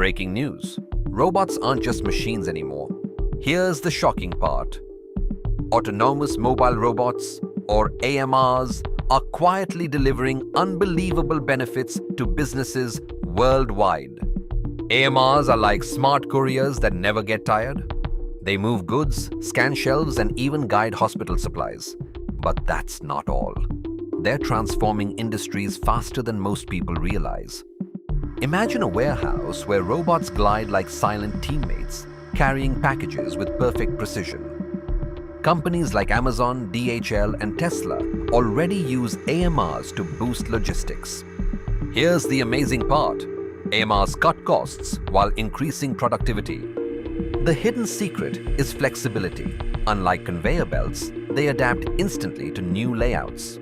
Breaking news. Robots aren't just machines anymore. Here's the shocking part. Autonomous mobile robots, or AMRs, are quietly delivering unbelievable benefits to businesses worldwide. AMRs are like smart couriers that never get tired. They move goods, scan shelves, and even guide hospital supplies. But that's not all. They're transforming industries faster than most people realize. Imagine a warehouse where robots glide like silent teammates, carrying packages with perfect precision. Companies like Amazon, DHL, and Tesla already use AMRs to boost logistics. Here's the amazing part. AMRs cut costs while increasing productivity. The hidden secret is flexibility. Unlike conveyor belts, they adapt instantly to new layouts.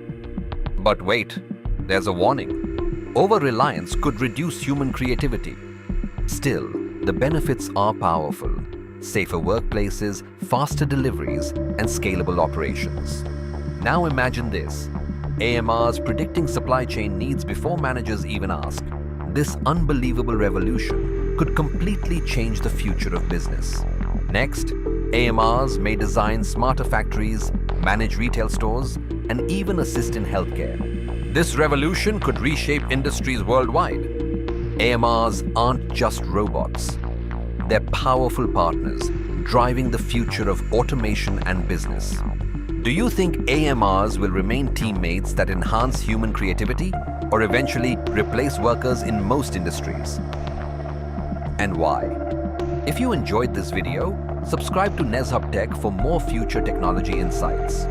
But wait, there's a warning. Over-reliance could reduce human creativity. Still, the benefits are powerful. Safer workplaces, faster deliveries, and scalable operations. Now imagine this. AMRs predicting supply chain needs before managers even ask. This unbelievable revolution could completely change the future of business. Next, AMRs may design smarter factories, manage retail stores, and even assist in healthcare. This revolution could reshape industries worldwide. AMRs aren't just robots. They're powerful partners, driving the future of automation and business. Do you think AMRs will remain teammates that enhance human creativity, or eventually replace workers in most industries? And why? If you enjoyed this video, subscribe to Nezzhub Tech for more future technology insights.